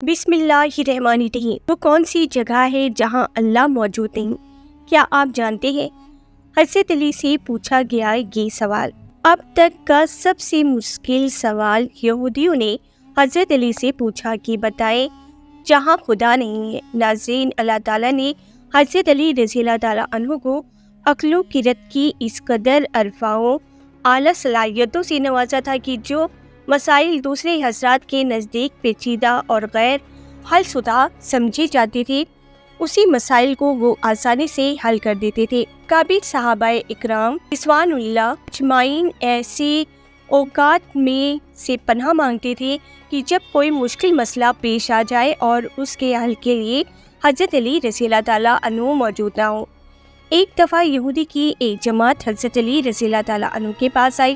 بسم اللہ الرحمن الرحیم۔ وہ کون سی جگہ ہے جہاں اللہ موجود نہیں؟ کیا آپ جانتے ہیں؟ حضرت علی سے پوچھا گیا یہ سوال اب تک کا سب سے مشکل سوال یہودیوں نے حضرت علی سے پوچھا کہ بتائیں جہاں خدا نہیں ہے۔ ناظرین، اللہ تعالیٰ نے حضرت علی رضی اللہ تعالیٰ عنہ کو عقل و قدرت کی اس قدر عرفہ و اعلیٰ صلاحیتوں سے نوازا تھا کہ جو مسائل دوسرے حضرات کے نزدیک پیچیدہ اور غیر حل شدہ سمجھے جاتے تھے، اسی مسائل کو وہ آسانی سے حل کر دیتے تھے۔ کابر صحابہ اکرام رضوان اللہ اجمعین ایسے اوقات میں سے پناہ مانگتے تھے کہ جب کوئی مشکل مسئلہ پیش آ جائے اور اس کے حل کے لیے حضرت علی رضی اللہ تعالیٰ عنہ موجود نہ ہو۔ ایک دفعہ یہودی کی ایک جماعت حضرت علی رضی اللہ تعالیٰ عنہ کے پاس آئی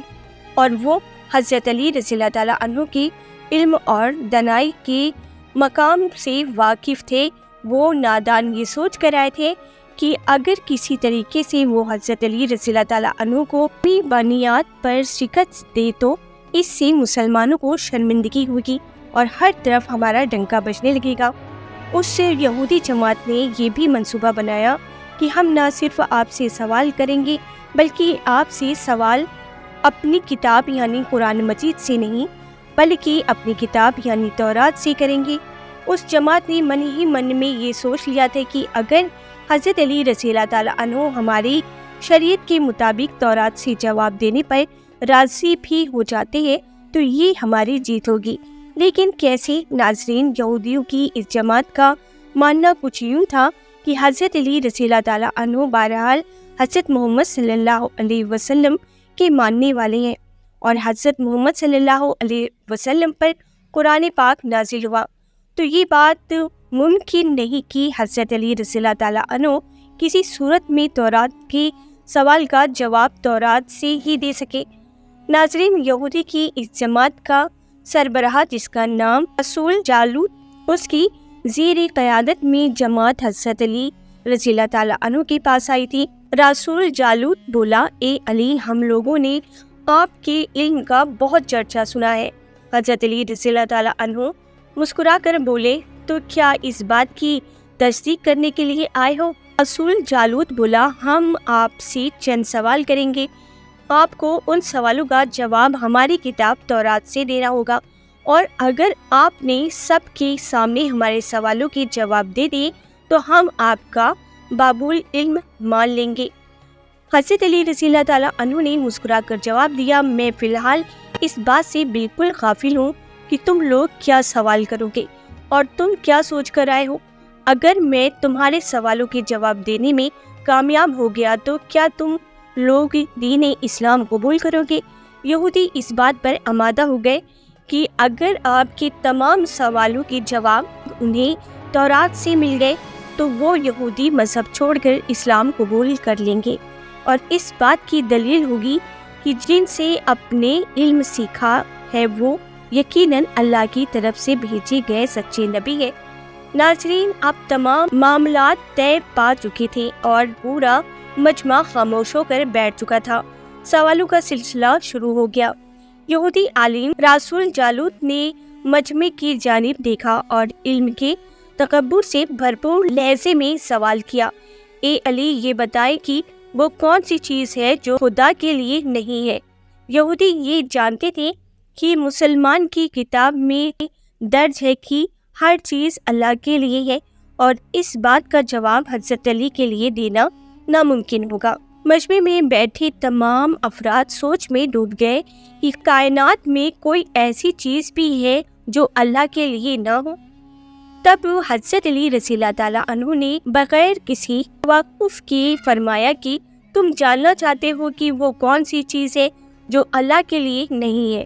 اور وہ حضرت علی رضی اللہ تعالیٰ عنہ کی علم اور دانائی کے مقام سے واقف تھے۔ وہ نادان یہ سوچ کر آئے تھے کہ اگر کسی طریقے سے وہ حضرت علی رضی اللہ تعالیٰ عنہ کو اپنی بنیاد پر شکست دے تو اس سے مسلمانوں کو شرمندگی ہوگی اور ہر طرف ہمارا ڈنکا بجنے لگے گا۔ اس یہودی جماعت نے یہ بھی منصوبہ بنایا کہ ہم نہ صرف آپ سے سوال کریں گے بلکہ آپ سے سوال اپنی کتاب یعنی قرآن مجید سے نہیں بلکہ اپنی کتاب یعنی تورات سے کریں گے۔ اس جماعت نے من ہی من میں یہ سوچ لیا تھا کہ اگر حضرت علی رضی اللہ تعالیٰ عنہ ہماری شریعت کے مطابق تورات سے جواب دینے پر راضی بھی ہو جاتے ہیں تو یہ ہماری جیت ہوگی۔ لیکن کیسے؟ ناظرین، یہودیوں کی اس جماعت کا ماننا کچھ یوں تھا کہ حضرت علی رضی اللہ تعالیٰ عنہ بہرحال حضرت محمد صلی اللہ علیہ وسلم کے ماننے والے ہیں اور حضرت محمد صلی اللہ علیہ وسلم پر قرآن پاک نازل ہوا، تو یہ بات ممکن نہیں کہ حضرت علی رضی اللہ تعالیٰ عنہ کسی صورت میں تورات کے سوال کا جواب تورات سے ہی دے سکے۔ ناظرین، یہودی کی اس جماعت کا سربراہ جس کا نام رسول جالوت، اس کی زیر قیادت میں جماعت حضرت علی رضی اللہ تعالیٰ عنہ کے پاس آئی تھی۔ رسول جالوت بولا، اے علی، ہم لوگوں نے آپ کے علم کا بہت چرچا سنا ہے۔ حضرت علی رضی اللہ تعالیٰ عنہ مسکرا کر بولے، تو کیا اس بات کی تصدیق کرنے کے لیے آئے ہو؟ رسول جالوت بولا، ہم آپ سے چند سوال کریں گے، آپ کو ان سوالوں کا جواب ہماری کتاب تورات سے دینا ہوگا، اور اگر آپ نے سب کے سامنے ہمارے سوالوں کے جواب دے دیے تو ہم آپ کا بابول علم مان لیں گے۔ حضرت علی رضی اللہ تعالیٰ عنہ نے مسکرا کر جواب دیا، میں فی الحال اس بات سے بالکل غافل ہوں کہ تم لوگ کیا سوال کرو گے اور تم کیا سوچ کر آئے ہو۔ اگر میں تمہارے سوالوں کے جواب دینے میں کامیاب ہو گیا تو کیا تم لوگ دین اسلام قبول کرو گے؟ یہودی اس بات پر آمادہ ہو گئے کہ اگر آپ کے تمام سوالوں کے جواب انہیں تورات سے مل گئے تو وہ یہودی مذہب چھوڑ کر اسلام قبول کر لیں گے، اور اس بات کی دلیل ہوگی کہ جن سے اپنے علم سیکھا ہے وہ یقیناً اللہ کی طرف سے بھیجے گئے سچے نبی ہے۔ ناظرین، اب تمام معاملات طے پا چکے تھے اور پورا مجمع خاموش ہو کر بیٹھ چکا تھا۔ سوالوں کا سلسلہ شروع ہو گیا۔ یہودی عالم رسول جالوت نے مجمع کی جانب دیکھا اور علم کے تکبر سے بھرپور لہجے میں سوال کیا، اے علی، یہ بتائے کہ وہ کون سی چیز ہے جو خدا کے لیے نہیں ہے؟ یہودی یہ جانتے تھے کہ مسلمان کی کتاب میں درج ہے کہ ہر چیز اللہ کے لیے ہے اور اس بات کا جواب حضرت علی کے لیے دینا ناممکن ہوگا۔ مجمع میں بیٹھے تمام افراد سوچ میں ڈوب گئے کہ کائنات میں کوئی ایسی چیز بھی ہے جو اللہ کے لیے نہ ہو۔ تب حضرت علی رضی اللہ تعالیٰ عنہ نے بغیر کسی توقف کے فرمایا کہ تم جاننا چاہتے ہو کہ وہ کون سی چیز ہے جو اللہ کے لیے نہیں ہے،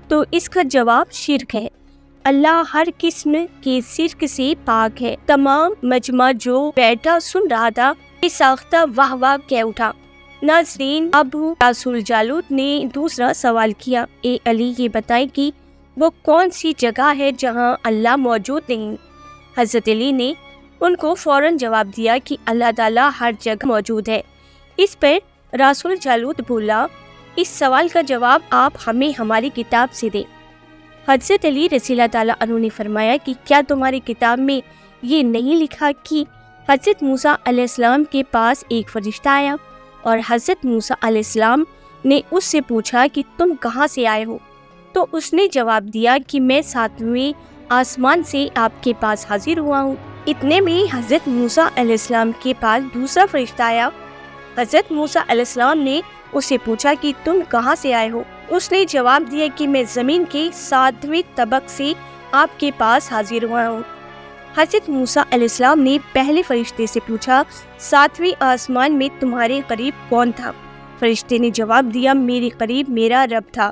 تو اس کا جواب شرک ہے۔ اللہ ہر قسم کے شرک سے پاک ہے۔ تمام مجمع جو بیٹھا سن رہا تھا یہ ساختہ واہ واہ کہہ اٹھا۔ ناظرین، اب رسول جالوت نے دوسرا سوال کیا، اے علی، یہ بتائے کہ وہ کون سی جگہ ہے جہاں اللہ موجود نہیں؟ حضرت علی نے ان کو فوراً جواب دیا کہ اللہ تعالیٰ ہر جگہ موجود ہے۔ اس پر رسول جالوت بولا، اس سوال کا جواب آپ ہمیں ہماری کتاب سے دیں۔ حضرت علی رضی اللہ تعالیٰ عنہ نے فرمایا کہ کیا تمہاری کتاب میں یہ نہیں لکھا کہ حضرت موسیٰ علیہ السلام کے پاس ایک فرشتہ آیا اور حضرت موسیٰ علیہ السلام نے اس سے پوچھا کہ تم کہاں سے آئے ہو؟ تو اس نے جواب دیا کہ میں 7ویں آسمان سے آپ کے پاس حاضر ہوا ہوں۔ اتنے میں حضرت موسیٰ علیہ السلام کے پاس دوسرا فرشتہ آیا۔ حضرت موسیٰ علیہ السلام نے اس سے پوچھا کہ تم کہاں سے آئے ہو؟ اس نے جواب دیا کہ میں زمین کے 7ویں طبق سے آپ کے پاس حاضر ہوا ہوں۔ حضرت موسیٰ علیہ السلام نے پہلے فرشتے سے پوچھا 7ویں آسمان میں تمہارے قریب کون تھا؟ فرشتے نے جواب دیا میرے قریب میرا رب تھا۔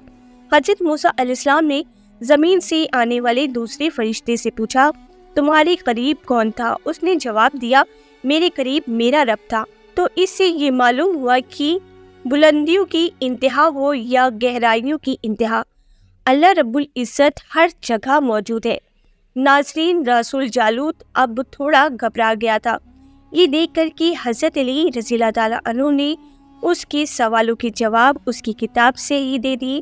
حضرت موسیٰ علیہ السلام نے زمین سے آنے والے دوسرے فرشتے سے پوچھا تمہارے قریب کون تھا؟ اس نے جواب دیا میرے قریب میرا رب تھا۔ تو اس سے یہ معلوم ہوا کہ بلندیوں کی انتہا ہو یا گہرائیوں کی انتہا، اللہ رب العزت ہر جگہ موجود ہے۔ ناظرین، رسول جالوت اب تھوڑا گھبرا گیا تھا یہ دیکھ کر کہ حضرت علی رضی اللہ تعالیٰ عنہ نے اس کے سوالوں کے جواب اس کی کتاب سے ہی دے دیے۔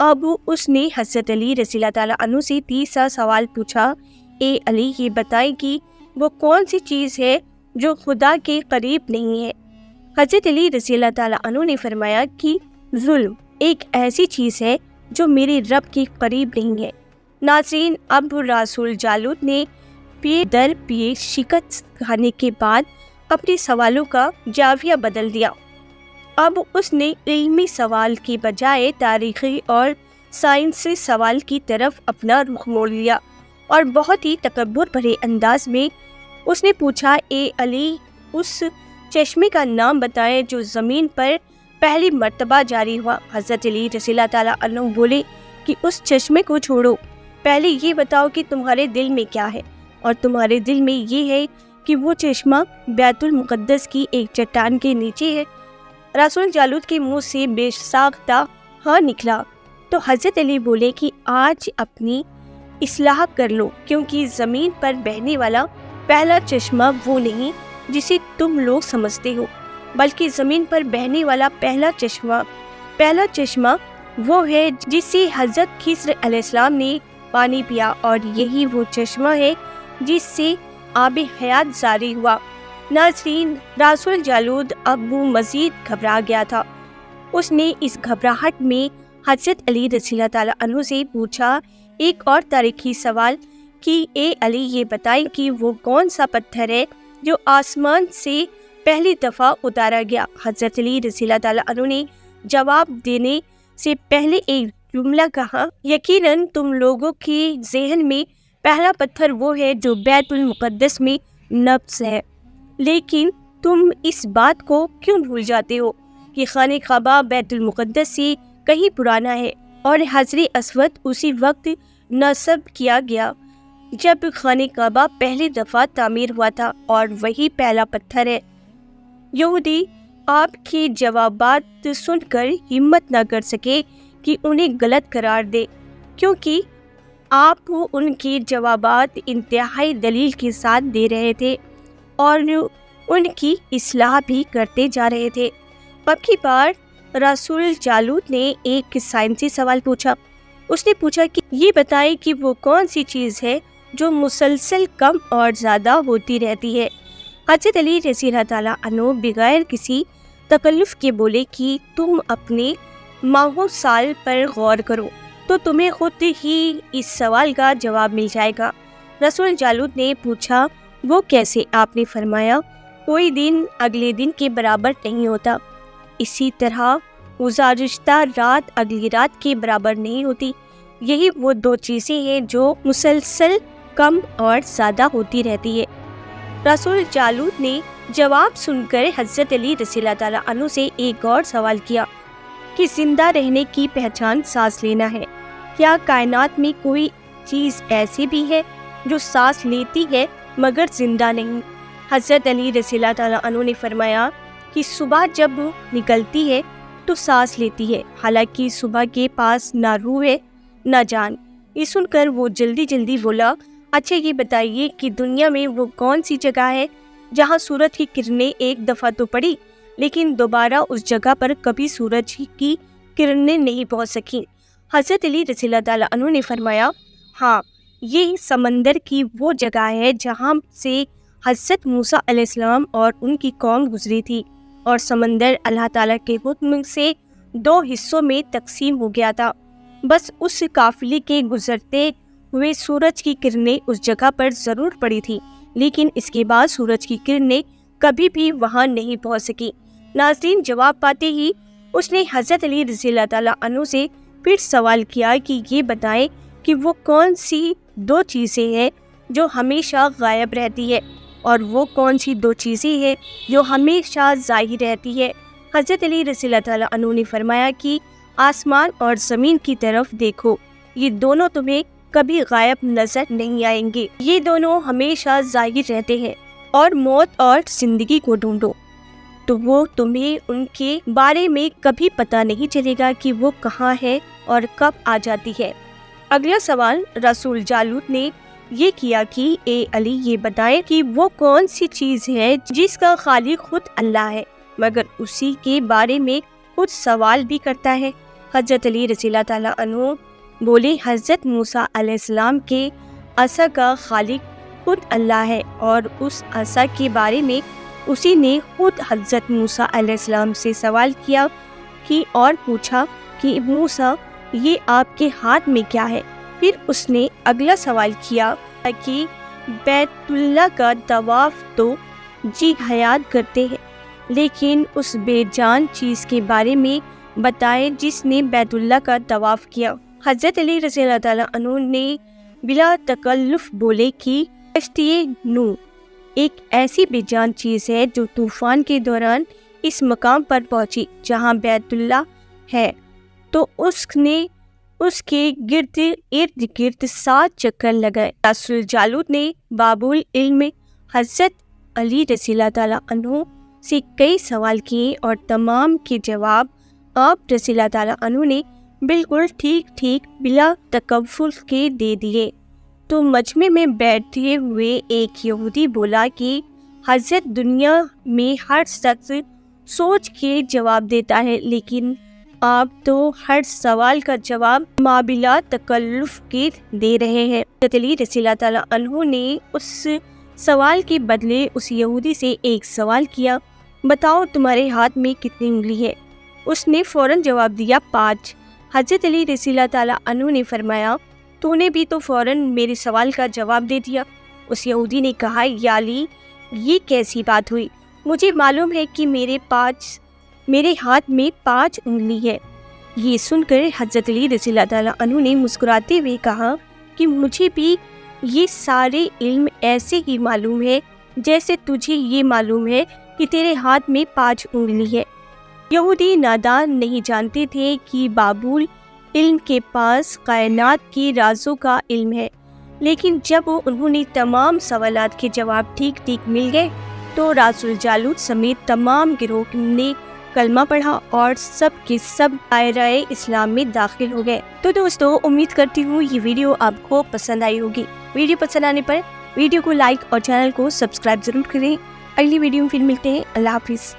اب اس نے حضرت علی رضی اللہ تعالیٰ عنہ سے تیسرا سوال پوچھا، اے علی یہ بتائیں کہ وہ کون سی چیز ہے جو خدا کے قریب نہیں ہے؟ حضرت علی رضی اللہ تعالیٰ عنہ نے فرمایا کہ ظلم ایک ایسی چیز ہے جو میرے رب کے قریب نہیں ہے۔ ناظرین، اب رسول جالوت نے پے در پے شکست کھانے کے بعد اپنے سوالوں کا جاویہ بدل دیا۔ اب اس نے علمی سوال کی بجائے تاریخی اور سائنسی سوال کی طرف اپنا رخ موڑ لیا اور بہت ہی تکبر بھرے انداز میں اس نے پوچھا، اے علی اس چشمے کا نام بتائیں جو زمین پر پہلی مرتبہ جاری ہوا۔ حضرت علی رضی اللہ تعالیٰ عنہ بولے کہ اس چشمے کو چھوڑو، پہلے یہ بتاؤ کہ تمہارے دل میں کیا ہے، اور تمہارے دل میں یہ ہے کہ وہ چشمہ بیت المقدس کی ایک چٹان کے نیچے ہے۔ رسول جالوت کے منہ سے بے ساختہ ہاں نکلا تو حضرت علی بولے کہ آج اپنی اصلاح کر لو، کیونکہ زمین پر بہنے والا پہلا چشمہ وہ نہیں جسے تم لوگ سمجھتے ہو، بلکہ زمین پر بہنے والا پہلا چشمہ وہ ہے جس سے حضرت خضر علیہ السلام نے پانی پیا، اور یہی وہ چشمہ ہے جس سے آب حیات جاری ہوا۔ ناظرین، رسول جالوت اب وہ مزید گھبرا گیا تھا۔ اس نے اس گھبراہٹ میں حضرت علی رضی اللہ تعالیٰ عنہ سے پوچھا ایک اور تاریخی سوال کہ اے علی یہ بتائیں کہ وہ کون سا پتھر ہے جو آسمان سے پہلی دفعہ اتارا گیا۔ حضرت علی رضی اللہ تعالیٰ عنہ نے جواب دینے سے پہلے ایک جملہ کہا، یقیناً تم لوگوں کے ذہن میں پہلا پتھر وہ ہے جو بیت المقدس میں نبض ہے، لیکن تم اس بات کو کیوں بھول جاتے ہو کہ خانہ کعبہ بیت المقدس سے کہیں پرانا ہے، اور حجر اسود اسی وقت نصب کیا گیا جب خانہ کعبہ پہلی دفعہ تعمیر ہوا تھا، اور وہی پہلا پتھر ہے۔ یہودی آپ کے جوابات سن کر ہمت نہ کر سکے کہ انہیں غلط قرار دے، کیونکہ آپ ان کے جوابات انتہائی دلیل کے ساتھ دے رہے تھے اور ان کی اصلاح بھی کرتے جا رہے تھے۔ اب کی بار رسول جالوت نے ایک سائنسی سوال پوچھا۔ اس نے پوچھا کہ یہ بتائیں کہ وہ کون سی چیز ہے جو مسلسل کم اور زیادہ ہوتی رہتی ہے۔ حضرت علی رضی اللہ تعالیٰ عنہ بغیر کسی تکلف کے بولے کہ تم اپنے ماہ و سال پر غور کرو تو تمہیں خود ہی اس سوال کا جواب مل جائے گا۔ رسول جالوت نے پوچھا وہ کیسے؟ آپ نے فرمایا کوئی دن اگلے دن کے برابر نہیں ہوتا، اسی طرح گزشتہ رات اگلی رات کے برابر نہیں ہوتی۔ یہی وہ دو چیزیں ہیں جو مسلسل کم اور زیادہ ہوتی رہتی ہے۔ رسول جالوت نے جواب سن کر حضرت علی رضی اللہ تعالیٰ عنہ سے ایک اور سوال کیا کہ زندہ رہنے کی پہچان سانس لینا ہے، کیا کائنات میں کوئی چیز ایسی بھی ہے جو سانس لیتی ہے مگر زندہ نہیں؟ حضرت علی رضی اللہ تعالیٰ عنہ نے فرمایا کہ صبح جب نکلتی ہے تو سانس لیتی ہے، حالانکہ صبح کے پاس نہ روح ہے نہ جان۔ یہ سن کر وہ جلدی بولا، اچھا یہ بتائیے کہ دنیا میں وہ کون سی جگہ ہے جہاں سورج کی کرنیں ایک دفعہ تو پڑی لیکن دوبارہ اس جگہ پر کبھی سورج کی کرنیں نہیں پہنچ سکیں؟ حضرت علی رضی اللہ تعالیٰ عنہ نے فرمایا، ہاں، یہ سمندر کی وہ جگہ ہے جہاں سے حضرت موسیٰ علیہ السلام اور ان کی قوم گزری تھی، اور سمندر اللہ تعالیٰ کے حکم سے 2 حصوں میں تقسیم ہو گیا تھا۔ بس اس قافلے کے گزرتے ہوئے سورج کی کرنیں اس جگہ پر ضرور پڑی تھی، لیکن اس کے بعد سورج کی کرنیں کبھی بھی وہاں نہیں پہنچ سکی۔ ناظرین، جواب پاتے ہی اس نے حضرت علی رضی اللہ تعالیٰ عنہ سے پھر سوال کیا کہ یہ بتائیں کہ وہ کون سی 2 چیزیں ہیں جو ہمیشہ غائب رہتی ہے، اور وہ کون سی 2 چیزیں ہیں جو ہمیشہ ظاہر رہتی ہے۔ حضرت علی رضی اللہ تعالیٰ عنہ نے فرمایا کہ آسمان اور زمین کی طرف دیکھو، یہ دونوں تمہیں کبھی غائب نظر نہیں آئیں گے، یہ دونوں ہمیشہ ظاہر رہتے ہیں۔ اور موت اور زندگی کو ڈھونڈو تو وہ تمہیں ان کے بارے میں کبھی پتہ نہیں چلے گا کہ وہ کہاں ہے اور کب آ جاتی ہے۔ اگلا سوال رسول جالوت نے یہ کیا کہ اے علی، یہ بتائیں کہ وہ کون سی چیز ہے جس کا خالق خود اللہ ہے، مگر اسی کے بارے میں خود سوال بھی کرتا ہے۔ حضرت علی رضی اللہ تعالیٰ عنہ بولے، حضرت موسیٰ علیہ السلام کے عصا کا خالق خود اللہ ہے، اور اس عصا کے بارے میں اسی نے خود حضرت موسیٰ علیہ السلام سے سوال کیا کہ اور پوچھا کہ موسیٰ، یہ آپ کے ہاتھ میں کیا ہے؟ پھر اس نے اگلا سوال کیا کہ بیت اللہ کا طواف تو جی حیات کرتے ہیں، لیکن اس بے جان چیز کے بارے میں بتائیں جس نے بیت اللہ کا طواف کیا۔ حضرت علی رضی اللہ تعالیٰ عنہ نے بلا تکلف بولے کہ کشتی نوح ایک ایسی بے جان چیز ہے جو طوفان کے دوران اس مقام پر پہنچی جہاں بیت اللہ ہے، تو اس نے اس کے ارد گرد 7 چکر لگائے۔ رسول جالوت نے باب العلم حضرت علی رضی اللہ تعالیٰ عنہ سے کئی سوال کیے، اور تمام کے جواب آپ رضی اللہ تعالیٰ عنہ نے بالکل ٹھیک بلا تکلف کے دے دیے۔ تو مجمع میں بیٹھے ہوئے ایک یہودی بولا کہ حضرت، دنیا میں ہر شخص سوچ کے جواب دیتا ہے، لیکن آپ تو ہر سوال کا جواب مابلا تکلف کے دے رہے ہیں۔ حضرت علی رضی اللہ تعالیٰ عنہ نے اس سوال کے بدلے اس یہودی سے ایک سوال کیا، بتاؤ تمہارے ہاتھ میں کتنی انگلی ہے؟ اس نے فوراً جواب دیا 5۔ حضرت علی رضی اللہ تعالیٰ عنہ نے فرمایا، تو نے بھی تو فوراً میرے سوال کا جواب دے دیا۔ اس یہودی نے کہا، یا علی، یہ کیسی بات ہوئی؟ مجھے معلوم ہے کہ میرے ہاتھ میں 5 انگلی ہے۔ یہ سن کر حضرت علی رضی اللہ تعالیٰ عنہ نے مسکراتے ہوئے کہا کہ مجھے بھی یہ سارے علم ایسے ہی معلوم ہے جیسے تجھے یہ معلوم ہے کہ تیرے ہاتھ میں 5 انگلی ہے۔ یہودی نادان نہیں جانتے تھے کہ باب العلم کے پاس کائنات کے رازوں کا علم ہے، لیکن جب انہوں نے تمام سوالات کے جواب ٹھیک مل گئے تو رسول جالوت سمیت تمام گروہ نے کلمہ پڑھا اور سب کے سب دائرہ اسلام میں داخل ہو گئے۔ تو دوستو، امید کرتی ہوں یہ ویڈیو آپ کو پسند آئی ہوگی۔ ویڈیو پسند آنے پر ویڈیو کو لائک اور چینل کو سبسکرائب ضرور کریں۔ اگلی ویڈیو میں پھر ملتے ہیں۔ اللہ حافظ۔